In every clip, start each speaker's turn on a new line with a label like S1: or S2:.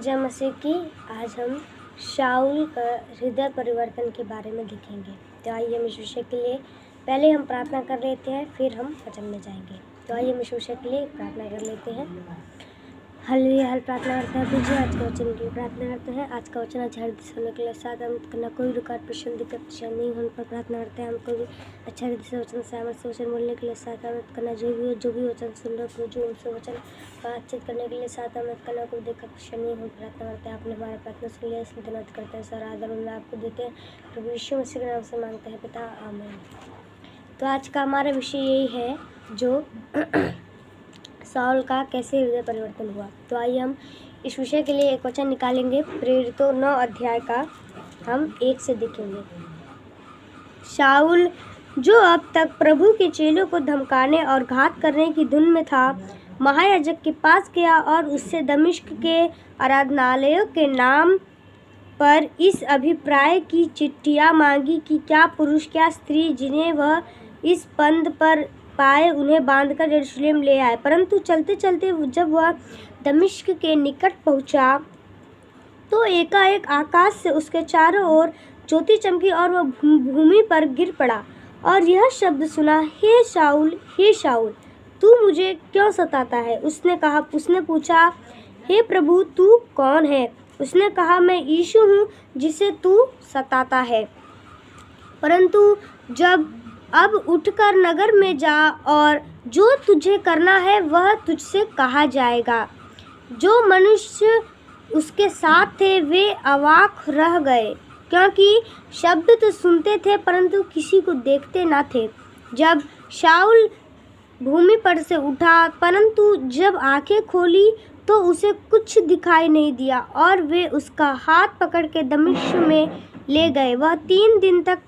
S1: जय मसीह की। आज हम शाऊल का हृदय परिवर्तन के बारे में देखेंगे। तो आइए हम इस विषय के लिए पहले हम प्रार्थना कर लेते हैं, फिर हम वचन में जाएंगे। तो आइए हम इस विषय के लिए प्रार्थना कर लेते हैं। हालेलुया। प्रार्थना करते हैं जी, आज का वचन की प्रार्थना करते हैं। आज का वचन अच्छा हृदय सुनने के लिए सहमत करना, कोई रुकावट प्रश्न दिक्कत परेशानी नहीं होने पर प्रार्थना करते हैं। हमको भी अच्छा हृदय से वचन सहमत से वचन बोलने के लिए सहमत करना, जो भी वचन सुन रहे हो, जो उनसे वचन बातचीत करने के लिए सहमत करना, कोई दिक्कत परेशानी नहीं हो प्रार्थना करते हैं। आपने हमारा प्रार्थना सुन लिया, इसलिए धन्यवाद करते हैं। सर आदर में आपको देते हैं, प्रभु यीशु मसीह के नाम से मांगते हैं पिता, आमीन। तो आज का हमारा विषय यही है, जो शाऊल का कैसे हृदय परिवर्तन हुआ। तो आइए हम इस विषय के लिए एक वचन निकालेंगे। प्रेरितों 9 अध्याय का हम 1 से देखेंगे। शाऊल, जो अब तक प्रभु के चेलों को धमकाने और घात करने की धुन में था, महायाजक के पास गया और उससे दमिश्क के आराधनालयों के नाम पर इस अभिप्राय की चिट्ठियाँ मांगी कि क्या पुरुष क्या स्त्री जिन्हें वह इस पंथ पर पाए उन्हें बांधकर यरूशलेम ले आए। परंतु चलते चलते जब वह दमिश्क के निकट पहुंचा तो एकाएक आकाश से उसके चारों ओर ज्योति चमकी और वह भूमि पर गिर पड़ा और यह शब्द सुना, हे शाऊल, तू मुझे क्यों सताता है। उसने पूछा, हे प्रभु, तू कौन है। उसने कहा, मैं यीशु हूँ जिसे तू सताता है। परंतु अब उठकर नगर में जा और जो तुझे करना है वह तुझसे कहा जाएगा। जो मनुष्य उसके साथ थे वे अवाक रह गए, क्योंकि शब्द तो सुनते थे परंतु किसी को देखते न थे। जब शाऊल भूमि पर से उठा, परंतु जब आंखें खोली तो उसे कुछ दिखाई नहीं दिया और वे उसका हाथ पकड़ के दमिश्क में ले गए। वह 3 दिन तक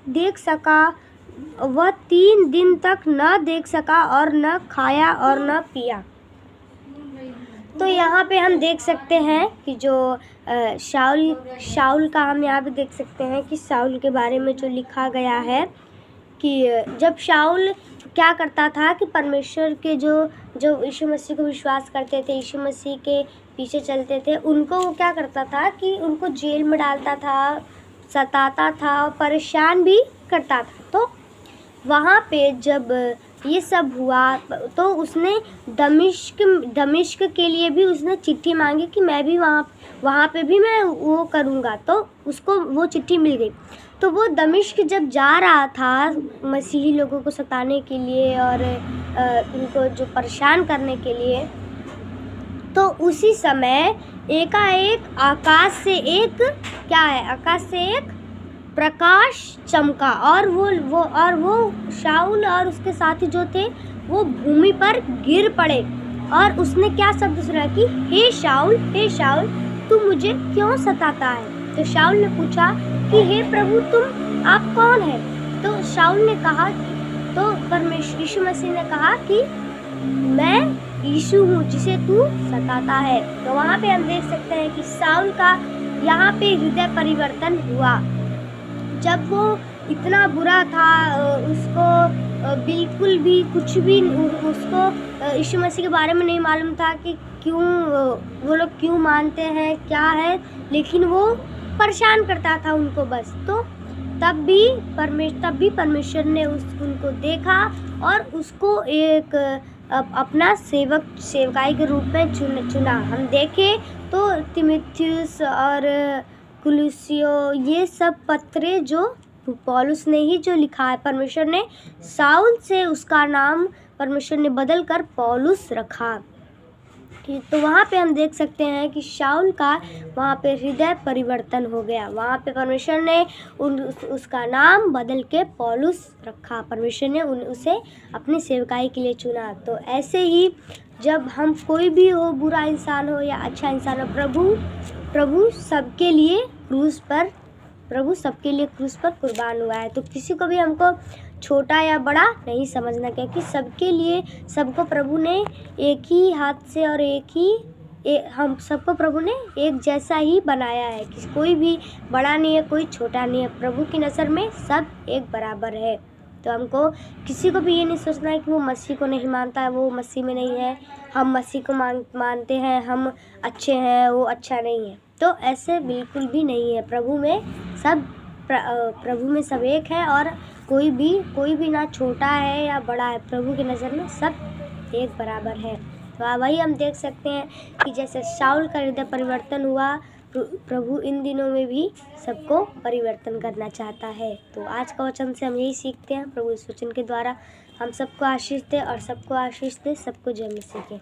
S1: न देख सका और न खाया और न पिया। तो यहाँ पे हम देख सकते हैं कि जो शाऊल का हम यहाँ पे देख सकते हैं कि शाऊल के बारे में जो लिखा गया है कि जब शाऊल क्या करता था कि परमेश्वर के जो यीशु मसीह को विश्वास करते थे, यीशु मसीह के पीछे चलते थे, उनको वो क्या करता था कि उनको जेल में डालता था, सताता था, परेशान भी करता था। तो वहाँ पे जब ये सब हुआ तो उसने दमिश्क के लिए भी उसने चिट्ठी मांगी कि मैं भी वहाँ पे भी मैं वो करूँगा। तो उसको वो चिट्ठी मिल गई। तो वो दमिश्क जब जा रहा था मसीही लोगों को सताने के लिए और उनको जो परेशान करने के लिए, तो उसी समय एकाएक आकाश से एक प्रकाश चमका और वो शाऊल और उसके साथी जो थे वो भूमि पर गिर पड़े। और उसने क्या शब्द सुना कि हे शाऊल, तू मुझे क्यों सताता है। तो शाऊल ने पूछा कि हे प्रभु, आप कौन है। तो शाऊल ने कहा, तो परमेश्वर यीशु मसीह ने कहा कि मैं यीशु हूँ जिसे तू सताता है। तो वहाँ पे हम देख सकते हैं कि शाऊल का यहाँ पे हृदय परिवर्तन हुआ। जब वो इतना बुरा था, उसको बिल्कुल भी कुछ भी उसको यीशु मसीह के बारे में नहीं मालूम था कि क्यों वो लोग क्यों मानते हैं, क्या है, लेकिन वो परेशान करता था उनको बस। तो तब भी परमेश्वर ने उनको देखा और उसको एक अपना सेवकाई के रूप में चुना। हम देखें तो तीमुथियुस और कुलुसियो, ये सब पत्रे जो पौलुस ने ही जो लिखा है, परमेश्वर ने शाऊल से उसका नाम परमेश्वर ने बदल कर पौलुस रखा। तो वहाँ पे हम देख सकते हैं कि शाऊल का वहाँ पे हृदय परिवर्तन हो गया। वहाँ पे परमेश्वर ने उसका नाम बदल के पौलुस रखा। परमेश्वर ने उसे अपनी सेवकाई के लिए चुना। तो ऐसे ही जब हम कोई भी हो, बुरा इंसान हो या अच्छा इंसान हो, प्रभु सबके लिए क्रूस पर कुर्बान हुआ है। तो किसी को भी हमको छोटा या बड़ा नहीं समझना, क्योंकि सबको प्रभु ने एक ही हाथ से और हम सबको प्रभु ने एक जैसा ही बनाया है। कोई भी बड़ा नहीं है, कोई छोटा नहीं है। प्रभु की नज़र में सब एक बराबर है। तो हमको किसी को भी ये नहीं सोचना है कि वो मसीह को नहीं मानता है, वो मसीह में नहीं है, हम मसीह को मानते हैं, हम अच्छे हैं, वो अच्छा नहीं है। तो ऐसे बिल्कुल भी नहीं है। प्रभु में सब एक है और कोई भी ना छोटा है या बड़ा है। प्रभु की नज़र में सब एक बराबर है। तो वही हम देख सकते हैं कि जैसे शाऊल का हृदय परिवर्तन हुआ, प्रभु इन दिनों में भी सबको परिवर्तन करना चाहता है। तो आज का वचन से हम यही सीखते हैं। प्रभु इस वचन के द्वारा हम सबको आशीष दे और सबको आशीष दे। सबको जय मसीह के।